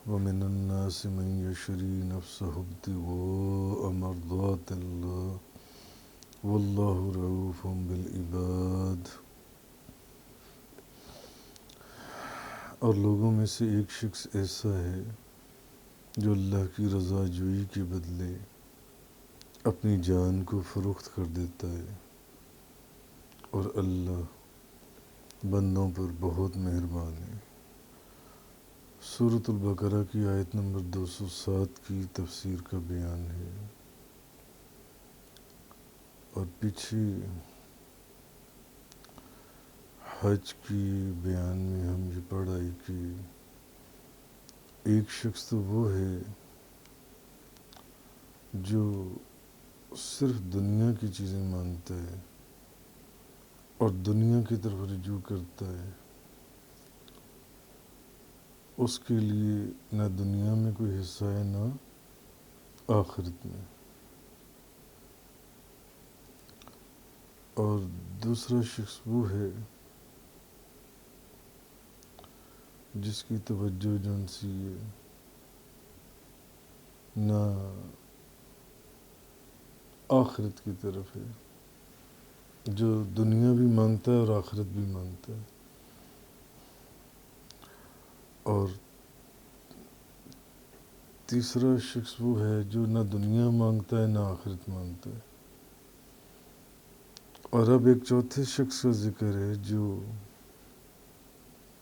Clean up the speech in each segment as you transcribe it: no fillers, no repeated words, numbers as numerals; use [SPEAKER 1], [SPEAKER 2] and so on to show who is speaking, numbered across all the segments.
[SPEAKER 1] ومن الناس من يشري نفسه ابتغاء مرضات الله والله رؤوف بالعباد۔ اور لوگوں میں سے ایک شخص ایسا ہے جو اللہ کی رضا جوئی کے بدلے اپنی جان کو فروخت کر دیتا ہے، اور اللہ بندوں پر بہت مہربان ہے۔ سورۃ البقرہ کی آیت نمبر 207 کی تفسیر کا بیان ہے، اور پیچھے حج کی بیان میں ہم یہ پڑھائی کہ ایک شخص تو وہ ہے جو صرف دنیا کی چیزیں مانتا ہے اور دنیا کی طرف رجوع کرتا ہے، اس کے لیے نہ دنیا میں کوئی حصہ ہے نہ آخرت میں۔ اور دوسرا شخص وہ ہے جس کی توجہ جون سی ہے نہ آخرت کی طرف ہے، جو دنیا بھی مانگتا ہے اور آخرت بھی مانگتا ہے۔ اور تیسرا شخص وہ ہے جو نہ دنیا مانگتا ہے نہ آخرت مانگتا ہے۔ اور اب ایک چوتھے شخص کا ذکر ہے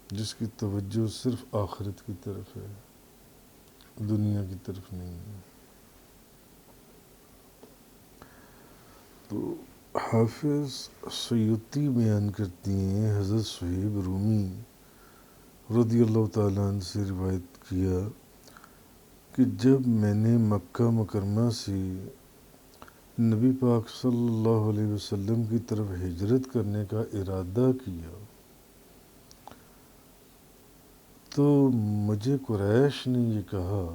[SPEAKER 1] جس کی توجہ صرف آخرت کی طرف ہے، دنیا کی طرف نہیں ہے۔ تو حافظ سیوطی بیان کرتی ہیں، حضرت صہیب رومی رضی اللہ تعالیٰ عنہ سے روایت کیا کہ جب میں نے مکہ مکرمہ سے نبی پاک صلی اللہ علیہ وسلم کی طرف ہجرت کرنے کا ارادہ کیا تو مجھے قریش نے یہ کہا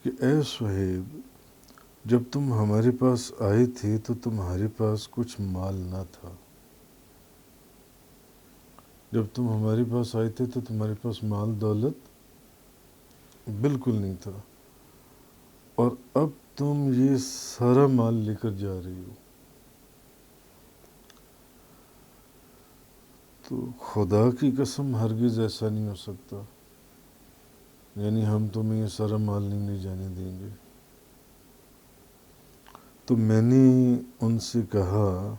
[SPEAKER 1] کہ اے صہیب، جب تم ہمارے پاس آئے تھے تو تمہارے پاس کچھ مال نہ تھا۔ جب تم ہمارے پاس آئے تھے تو تمہارے پاس مال دولت بالکل نہیں تھا، اور اب تم یہ سارا مال لے کر جا رہی ہو۔ تو خدا کی قسم ہرگز ایسا نہیں ہو سکتا، یعنی ہم تمہیں یہ سارا مال نہیں لے جانے دیں گے۔ تو میں نے ان سے کہا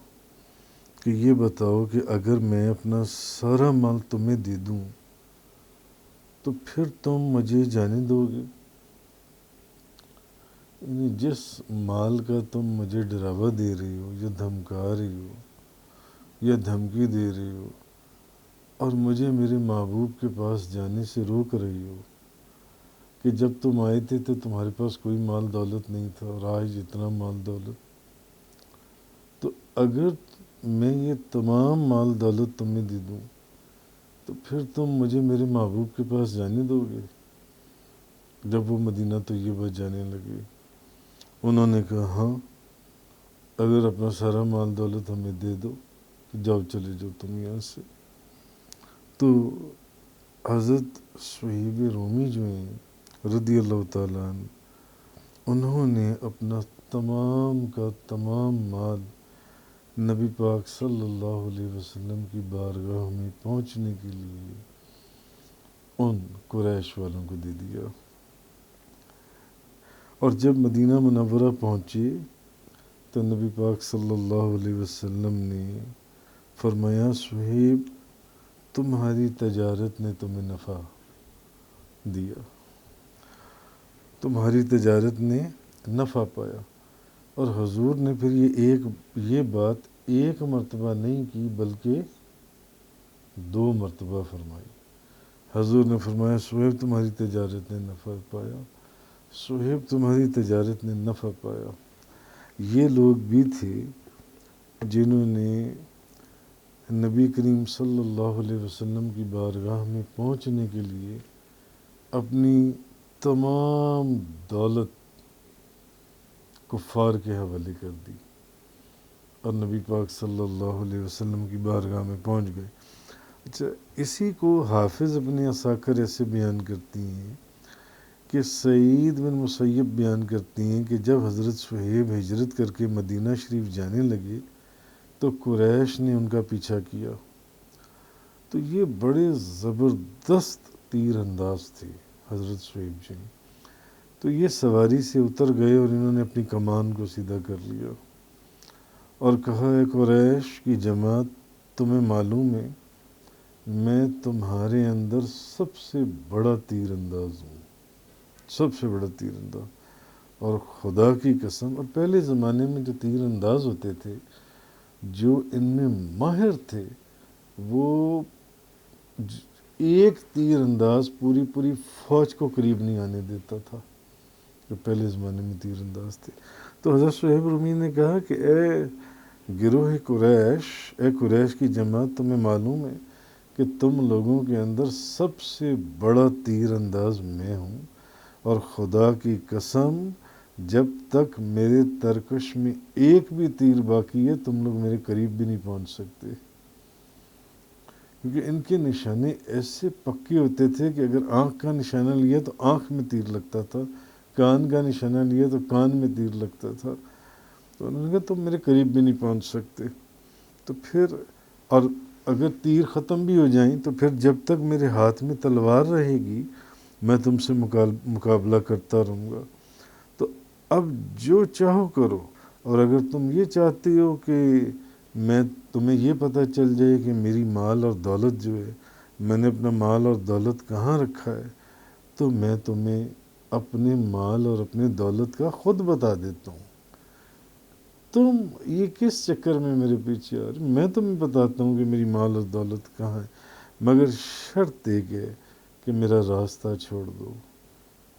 [SPEAKER 1] کہ یہ بتاؤ کہ اگر میں اپنا سارا مال تمہیں دے دوں تو پھر تم مجھے جانے دو گے؟ یعنی جس مال کا تم مجھے ڈراوا دے رہی ہو یا دھمکا رہی ہو یا دھمکی دے رہی ہو اور مجھے میرے محبوب کے پاس جانے سے روک رہی ہو کہ جب تم آئے تھے تو تمہارے پاس کوئی مال دولت نہیں تھا اور آج اتنا مال دولت، تو اگر میں یہ تمام مال دولت تمہیں دے دوں تو پھر تم مجھے میرے محبوب کے پاس جانے دو گے؟ جب وہ مدینہ طیبہ جانے لگے، انہوں نے کہا ہاں، اگر اپنا سارا مال دولت ہمیں دے دو تو جاؤ، چلے جاؤ تم یہاں سے۔ تو حضرت صہیب رومی جو ہیں رضی اللہ تعالیٰ عنہ، انہوں نے اپنا تمام کا تمام مال نبی پاک صلی اللہ علیہ وسلم کی بارگاہ میں پہنچنے کے لیے ان قریش والوں کو دے دیا۔ اور جب مدینہ منورہ پہنچے تو نبی پاک صلی اللہ علیہ وسلم نے فرمایا، صہیب، تمہاری تجارت نے تمہیں نفع دیا، تمہاری تجارت نے نفع پایا۔ اور حضور نے پھر یہ بات ایک مرتبہ نہیں کی بلکہ 2 مرتبہ فرمائی۔ حضور نے فرمایا، صہیب تمہاری تجارت نے نفع پایا، صہیب تمہاری تجارت نے نفع پایا۔ یہ لوگ بھی تھے جنہوں نے نبی کریم صلی اللہ علیہ وسلم کی بارگاہ میں پہنچنے کے لیے اپنی تمام دولت کفار کے حوالے کر دی اور نبی پاک صلی اللہ علیہ وسلم کی بارگاہ میں پہنچ گئے۔ اچھا، اسی کو حافظ اپنے اساکر ایسے بیان کرتی ہیں کہ سعید بن مسیب بیان کرتی ہیں کہ جب حضرت صہیب ہجرت کر کے مدینہ شریف جانے لگے تو قریش نے ان کا پیچھا کیا. تو یہ بڑے زبردست تیر انداز تھے حضرت صہیب جی. تو یہ سواری سے اتر گئے اور انہوں نے اپنی کمان کو سیدھا کر لیا اور کہا، اے قریش کی جماعت، تمہیں معلوم ہے میں تمہارے اندر سب سے بڑا تیر انداز ہوں، سب سے بڑا تیر انداز. اور خدا کی قسم، اور پہلے زمانے میں جو تیر انداز ہوتے تھے جو ان میں ماہر تھے، وہ ایک تیر انداز پوری فوج کو قریب نہیں آنے دیتا تھا، جو پہلے زمانے میں تیر انداز تھے. تو حضرت صہیب رومی نے کہا کہ اے گروہ قریش، اے قریش کی جماعت، تمہیں معلوم ہے کہ تم لوگوں کے اندر سب سے بڑا تیر انداز میں ہوں، اور خدا کی قسم جب تک میرے ترکش میں ایک بھی تیر باقی ہے تم لوگ میرے قریب بھی نہیں پہنچ سکتے. کیونکہ ان کے نشانے ایسے پکے ہوتے تھے کہ اگر آنکھ کا نشانہ لیا تو آنکھ میں تیر لگتا تھا، کان کا نشانہ لیا تو کان میں تیر لگتا تھا. تو انہوں نے کہا تم میرے قریب بھی نہیں پہنچ سکتے. تو پھر اور اگر تیر ختم بھی ہو جائیں تو پھر جب تک میرے ہاتھ میں تلوار رہے گی میں تم سے مقابلہ کرتا رہوں گا. تو اب جو چاہو کرو، اور اگر تم یہ چاہتے ہو کہ میں تمہیں یہ پتہ چل جائے کہ میری مال اور دولت جو ہے، میں نے اپنا مال اور دولت کہاں رکھا ہے، تو میں تمہیں اپنے مال اور اپنے دولت کا خود بتا دیتا ہوں. تم یہ کس چکر میں میرے پیچھے آ رہے؟ میں تمہیں بتاتا ہوں کہ میری مال اور دولت کہاں ہے، مگر شرط ایک ہے کہ میرا راستہ چھوڑ دو.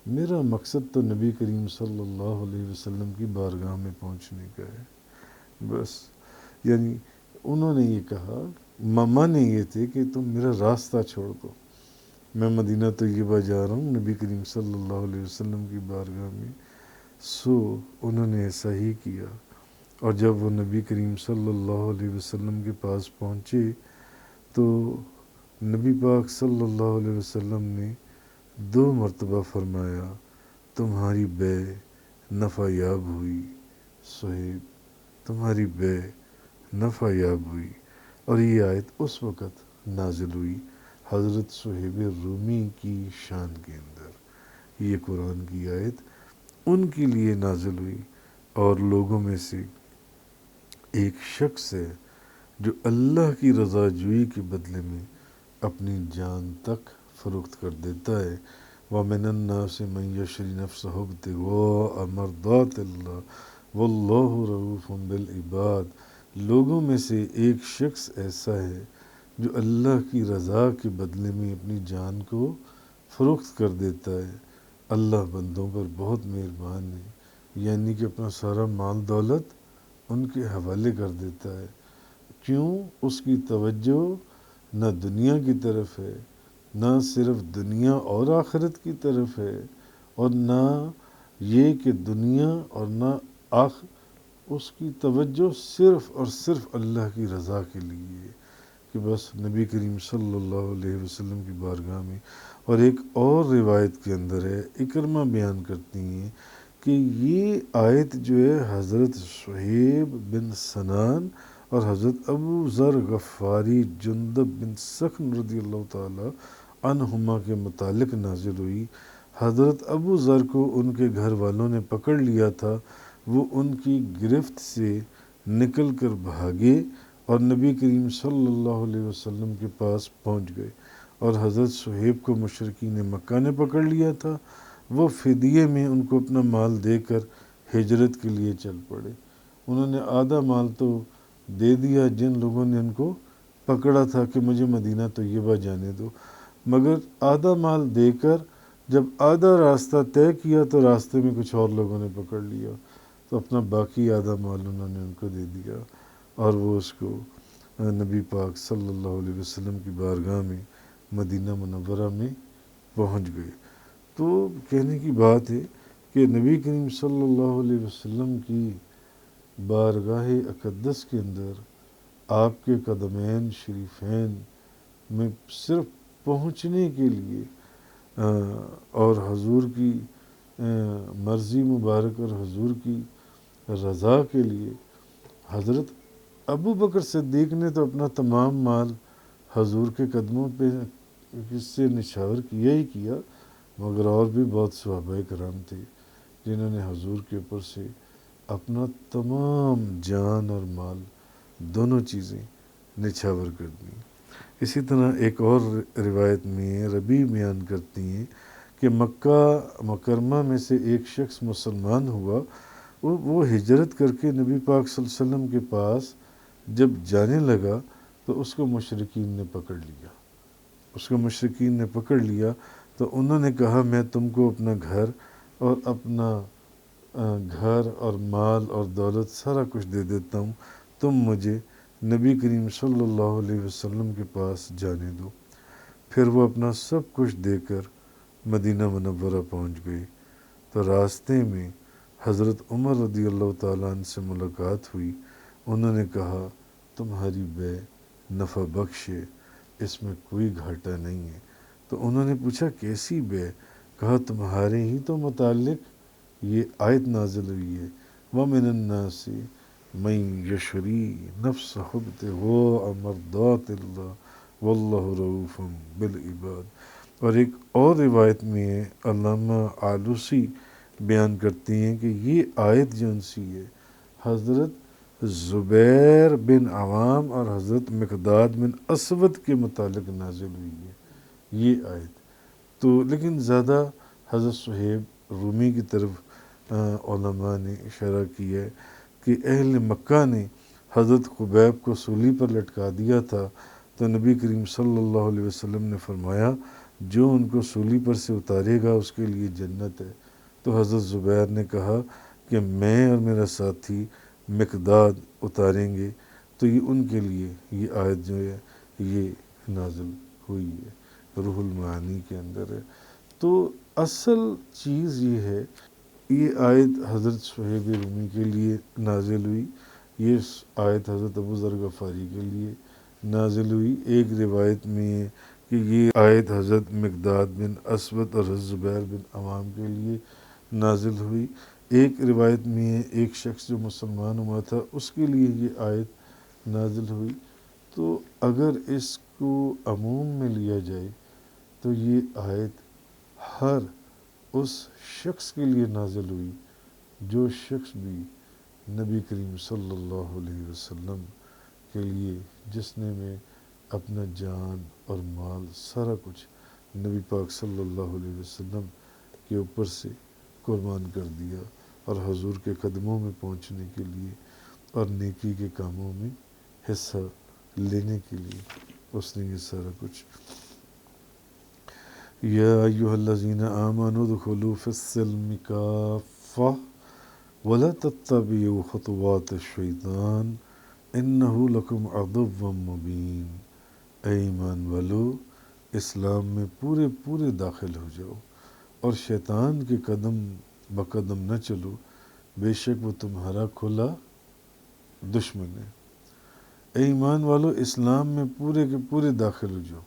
[SPEAKER 1] میرا مقصد تو نبی کریم صلی اللہ علیہ وسلم کی بارگاہ میں پہنچنے کا ہے بس. یعنی انہوں نے یہ کہا، مانے یہ تھے کہ تم میرا راستہ چھوڑ دو، میں مدینہ طیبہ جا رہا ہوں نبی کریم صلی اللہ علیہ وسلم کی بارگاہ میں. سو انہوں نے ایسا ہی کیا، اور جب وہ نبی کریم صلی اللہ علیہ وسلم کے پاس پہنچے تو نبی پاک صلی اللہ علیہ وسلم نے 2 مرتبہ فرمایا، تمہاری بے نفع یاب ہوئی صہیب، تمہاری بے نفع یاب ہوئی. اور یہ آیت اس وقت نازل ہوئی حضرت صہیب رومی کی شان کے اندر. یہ قرآن کی آیت ان کے لیے نازل ہوئی، اور لوگوں میں سے ایک شخص ہے جو اللہ کی رضا جوئی کے بدلے میں اپنی جان تک فروخت کر دیتا ہے. وَمِنَ النَّاسِ مَن يَشْرِي نَفْسَهُ ابْتِغَاءَ مَرْضَاتِ اللَّهِ وَاللَّهُ رَءُوفٌ بِالْعِبَادِ. لوگوں میں سے ایک شخص ایسا ہے جو اللہ کی رضا کے بدلے میں اپنی جان کو فروخت کر دیتا ہے. اللہ بندوں پر بہت مہربان ہے، یعنی کہ اپنا سارا مال دولت ان کے حوالے کر دیتا ہے. کیوں؟ اس کی توجہ نہ دنیا کی طرف ہے، نہ صرف دنیا اور آخرت کی طرف ہے، اور نہ یہ کہ دنیا اور نہ اس کی توجہ صرف اور صرف اللہ کی رضا کے لیے ہے کہ بس نبی کریم صلی اللہ علیہ وسلم کی بارگاہ میں. اور ایک اور روایت کے اندر ہے، اکرمہ بیان کرتی ہیں کہ یہ آیت جو ہے حضرت صہیب بن سنان اور حضرت ابو ذر غفاری جندب بن سخن رضی اللہ تعالی عنہما کے متعلق نازل ہوئی. حضرت ابو ذر کو ان کے گھر والوں نے پکڑ لیا تھا، وہ ان کی گرفت سے نکل کر بھاگے اور نبی کریم صلی اللہ علیہ وسلم کے پاس پہنچ گئے. اور حضرت صہیب کو مشرکین مکہ نے پکڑ لیا تھا، وہ فدیے میں ان کو اپنا مال دے کر ہجرت کے لیے چل پڑے. انہوں نے آدھا مال تو دے دیا جن لوگوں نے ان کو پکڑا تھا کہ مجھے مدینہ طیبہ جانے دو، مگر آدھا مال دے کر جب آدھا راستہ طے کیا تو راستے میں کچھ اور لوگوں نے پکڑ لیا، تو اپنا باقی آدھا مال انہوں نے ان کو دے دیا، اور وہ اس کو نبی پاک صلی اللہ علیہ وسلم کی بارگاہ میں مدینہ منورہ میں پہنچ گئے. تو کہنے کی بات ہے کہ نبی کریم صلی اللہ علیہ وسلم کی بارگاہ اقدس کے اندر آپ کے قدمین شریفین میں صرف پہنچنے کے لیے اور حضور کی مرضی مبارک اور حضور کی رضا کے لیے حضرت ابو بکر صدیق نے تو اپنا تمام مال حضور کے قدموں پہ سے نچھاور کیا ہی کیا، مگر اور بھی بہت صحابہ کرام تھے جنہوں نے حضور کے اوپر سے اپنا تمام جان اور مال دونوں چیزیں نچھاور کر دیں۔ اسی طرح ایک اور روایت میں ربیع بیان کرتی ہیں کہ مکہ مکرمہ میں سے ایک شخص مسلمان ہوا، وہ ہجرت کر کے نبی پاک صلی اللہ علیہ وسلم کے پاس جب جانے لگا تو اس کو مشرکین نے پکڑ لیا تو انہوں نے کہا میں تم کو اپنا گھر اور مال اور دولت سارا کچھ دے دیتا ہوں، تم مجھے نبی کریم صلی اللہ علیہ وسلم کے پاس جانے دو۔ پھر وہ اپنا سب کچھ دے کر مدینہ منورہ پہنچ گئے تو راستے میں حضرت عمر رضی اللہ تعالیٰ عنہ سے ملاقات ہوئی۔ انہوں نے کہا تمہاری بے نفع بخش ہے، اس میں کوئی گھاٹا نہیں ہے۔ تو انہوں نے پوچھا کیسی بے؟ کہا تمہارے ہی تو متعلق یہ آیت نازل ہوئی ہے، وَمِنَ النَّاسِ مَن یشری نَفْسَهُ ابتغاء مرضات اللہ واللہ رؤوف بالعباد۔ اور ایک اور روایت میں علامہ آلوسی بیان کرتی ہیں کہ یہ آیت جو سی ہے حضرت زبیر بن عوام اور حضرت مقداد بن اسود کے متعلق نازل ہوئی ہے یہ آیت۔ تو لیکن زیادہ حضرت صہیب رومی کی طرف علماء نے اشارہ کیا ہے کہ اہل مکہ نے حضرت خبیب کو سولی پر لٹکا دیا تھا تو نبی کریم صلی اللہ علیہ وسلم نے فرمایا جو ان کو سولی پر سے اتارے گا اس کے لیے جنت ہے۔ تو حضرت زبیر نے کہا کہ میں اور میرا ساتھی مقداد اتاریں گے، تو یہ ان کے لیے یہ آیت جو ہے یہ نازل ہوئی ہے، روح المعانی کے اندر ہے۔ تو اصل چیز یہ ہے، یہ آیت حضرت صہیب رومی کے لیے نازل ہوئی، یہ آیت حضرت ابو ذر غفاری کے لیے نازل ہوئی۔ ایک روایت میں ہے کہ یہ آیت حضرت مقداد بن اسود اور حضرت زبیر بن عوام کے لیے نازل ہوئی۔ ایک روایت میں ہے ایک شخص جو مسلمان ہوا تھا اس کے لیے یہ آیت نازل ہوئی۔ تو اگر اس کو عموم میں لیا جائے تو یہ آیت ہر اس شخص کے لیے نازل ہوئی جو شخص بھی نبی کریم صلی اللہ علیہ وسلم کے لیے جس نے میں اپنا جان اور مال سارا کچھ نبی پاک صلی اللہ علیہ وسلم کے اوپر سے قربان کر دیا اور حضور کے قدموں میں پہنچنے کے لیے اور نیکی کے کاموں میں حصہ لینے کے لیے اس نے یہ سارا کچھ۔ یا ایھا الذین آمنوا ادخلوا فی السلم کافۃ ولا تتبعوا خطوات الشیطان انہ لکم عدو مبین۔ اے ایمان والو اسلام میں پورے داخل ہو جاؤ اور شیطان کے قدم بقدم نہ چلو، بے شک وہ تمہارا کھلا دشمن ہے۔ اے ایمان والو اسلام میں پورے کے پورے داخل ہو جاؤ۔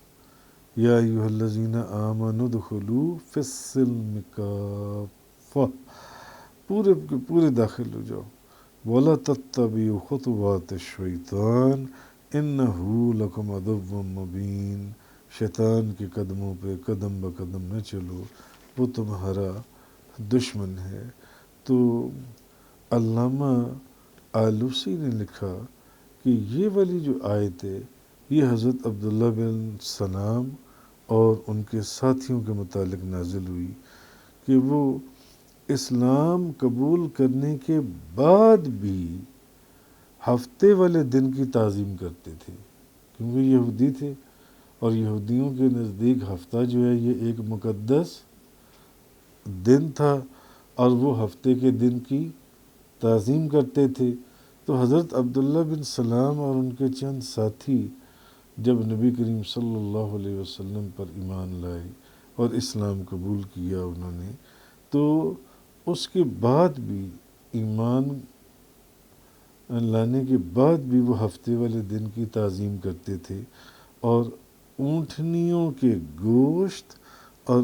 [SPEAKER 1] یا ایھا الذین آمنوا ادخلوا فی السلم کافۃ، پورے کے پورے داخل ہو جاؤ۔ ولا تتبعوا خطوات الشیطان انہ لکم عدو مبین، شیطان کے قدموں پہ قدم بقدم نہ چلو، وہ تمہارا دشمن ہے۔ تو علامہ آلوسی نے لکھا کہ یہ والی جو آیت ہے یہ حضرت عبداللہ بن سلام اور ان کے ساتھیوں کے متعلق نازل ہوئی کہ وہ اسلام قبول کرنے کے بعد بھی ہفتے والے دن کی تعظیم کرتے تھے، کیونکہ یہودی تھے اور یہودیوں کے نزدیک ہفتہ جو ہے یہ ایک مقدس دن تھا اور وہ ہفتے کے دن کی تعظیم کرتے تھے۔ تو حضرت عبداللہ بن سلام اور ان کے چند ساتھی جب نبی کریم صلی اللہ علیہ وسلم پر ایمان لائے اور اسلام قبول کیا انہوں نے، تو اس کے بعد بھی ایمان لانے کے بعد بھی وہ ہفتے والے دن کی تعظیم کرتے تھے اور اونٹنیوں کے گوشت اور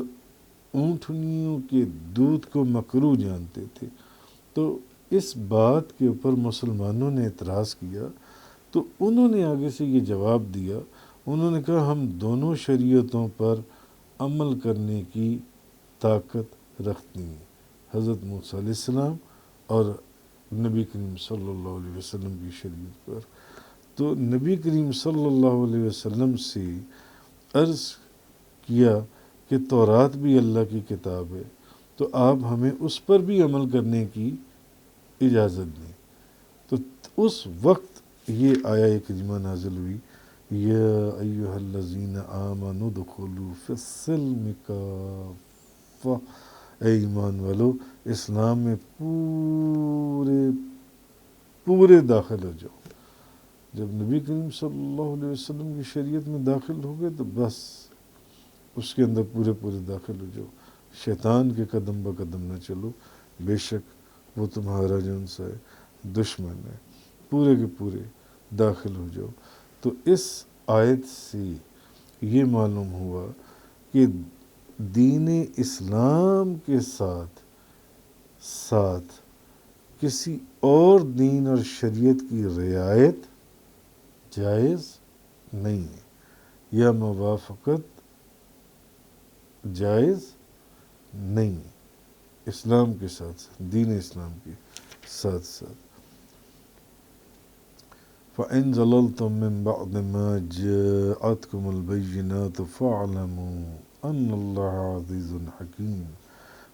[SPEAKER 1] اونٹنیوں کے دودھ کو مکروہ جانتے تھے۔ تو اس بات کے اوپر مسلمانوں نے اعتراض کیا، تو انہوں نے آگے سے یہ جواب دیا، انہوں نے کہا ہم دونوں شریعتوں پر عمل کرنے کی طاقت رکھتی ہیں، حضرت موسیٰ علیہ السلام اور نبی کریم صلی اللہ علیہ وسلم کی شریعت پر۔ تو نبی کریم صلی اللہ علیہ وسلم سے عرض کیا کہ تورات بھی اللہ کی کتاب ہے، تو آپ ہمیں اس پر بھی عمل کرنے کی اجازت دیں۔ تو اس وقت یہ آیہ کریمہ نازل ہوئی، یا ایہا الذین آمنوا ادخلوا فی السلم کافہ، اے ایمان والو اسلام میں پورے داخل ہو جاؤ۔ جب نبی کریم صلی اللہ علیہ وسلم کی شریعت میں داخل ہو گئے تو بس اس کے اندر پورے داخل ہو جاؤ، شیطان کے قدم بہ قدم نہ چلو، بے شک وہ تمہارا جون سا ہے دشمن ہے، پورے کے پورے داخل ہو جاؤ۔ تو اس آیت سے یہ معلوم ہوا کہ دین اسلام کے ساتھ کسی اور دین اور شریعت کی رعایت جائز نہیں ہے، یا موافقت جائز نہیں ہے اسلام کے ساتھ، دین اسلام کے ساتھ۔ فَإِن زَلَلْتُم مِّن بَعْدِ مَا جَاءَتْكُمُ الْبَيِّنَاتُ فَاعْلَمُوا أَنَّ اللَّهَ عَزِيزٌ حَكِيمٌ،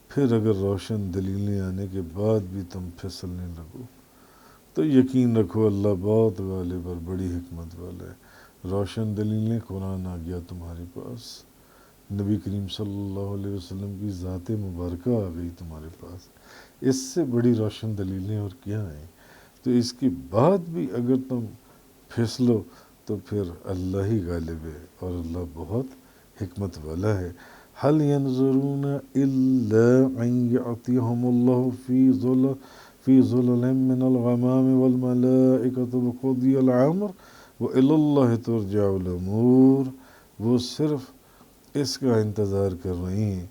[SPEAKER 1] پھر اگر روشن دلیلیں آنے کے بعد بھی تم پھسلنے لگو تو یقین رکھو اللہ بہت غالب اور بڑی حکمت والا ہے۔ روشن دلیلیں قرآن آ گیا تمہارے پاس، نبی کریم صلی اللہ علیہ وسلم کی ذات مبارکہ آ گئی تمہارے پاس، اس سے بڑی روشن دلیلیں اور کیا ہیں؟ تو اس کے بعد بھی اگر تم پھسلو تو پھر اللہ ہی غالب ہے اور اللہ بہت حکمت والا ہے۔ هل ينظرون إلا أن يأتيهم الله في ظلل من الغمام والملائكة وقضي الأمر وإلى الله ترجع الأمور، وہ صرف اس کا انتظار کر رہی ہیں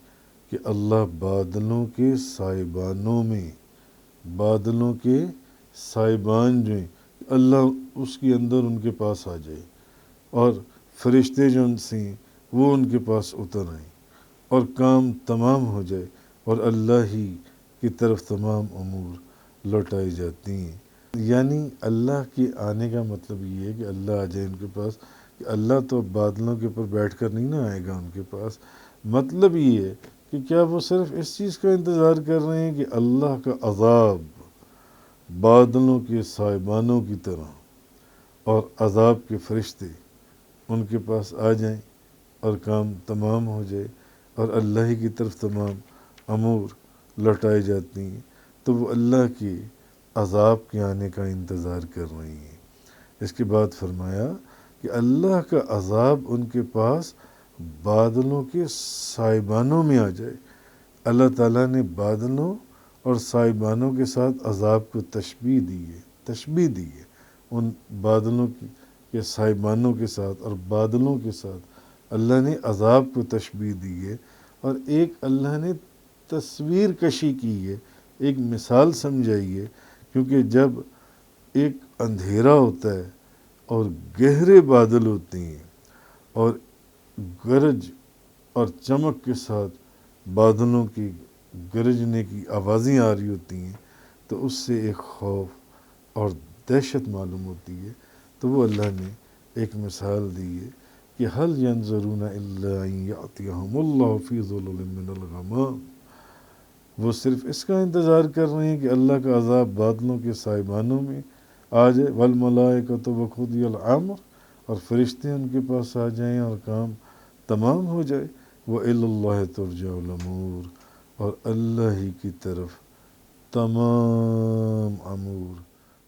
[SPEAKER 1] کہ اللہ بادلوں کے سائبان جو ہیں اللہ اس کے اندر ان کے پاس آ جائے، اور فرشتے جو ان سے ہیں وہ ان کے پاس اتر آئیں اور کام تمام ہو جائے، اور اللہ ہی کی طرف تمام امور لوٹائی جاتی ہیں۔ یعنی اللہ کے آنے کا مطلب یہ ہے کہ اللہ آ جائے ان کے پاس، کہ اللہ تو بادلوں کے اوپر بیٹھ کر نہیں نہ آئے گا ان کے پاس، مطلب یہ ہے کہ کیا وہ صرف اس چیز کا انتظار کر رہے ہیں کہ اللہ کا عذاب بادلوں کے سائبانوں کی طرح اور عذاب کے فرشتے ان کے پاس آ جائیں اور کام تمام ہو جائے اور اللہ ہی کی طرف تمام امور لوٹائی جاتی ہیں، تو وہ اللہ کے عذاب کے آنے کا انتظار کر رہی ہیں۔ اس کے بعد فرمایا کہ اللہ کا عذاب ان کے پاس بادلوں کے سائبانوں میں آ جائے۔ اللہ تعالیٰ نے بادلوں اور سائبانوں کے ساتھ عذاب کو تشبیہ دی ہے، ان بادلوں کے سائبانوں کے ساتھ اور بادلوں کے ساتھ اللہ نے عذاب کو تشبیہ دی ہے، اور ایک اللہ نے تصویر کشی کی ہے، ایک مثال سمجھائی ہے، کیونکہ جب ایک اندھیرا ہوتا ہے اور گہرے بادل ہوتے ہیں اور گرج اور چمک کے ساتھ بادلوں کی گرجنے کی آوازیں آ رہی ہوتی ہیں، تو اس سے ایک خوف اور دہشت معلوم ہوتی ہے، تو وہ اللہ نے ایک مثال دی ہے کہ هل ينظرون الا ان يأتيهم الله في ظلل من الغمام، وہ صرف اس کا انتظار کر رہے ہیں کہ اللہ کا عذاب بادلوں کے سائبانوں میں آ جائے، والملائکۃ وقضی الامر، اور فرشتے ان کے پاس آ جائیں اور کام تمام ہو جائے، وإلی اللہ ترجع الامور، اور اللہ ہی کی طرف تمام امور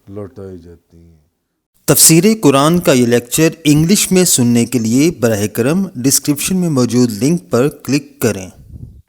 [SPEAKER 1] لوٹائی جاتی ہیں۔
[SPEAKER 2] تفسیر قرآن کا یہ لیکچر انگلش میں سننے کے لیے براہ کرم ڈسکرپشن میں موجود لنک پر کلک کریں۔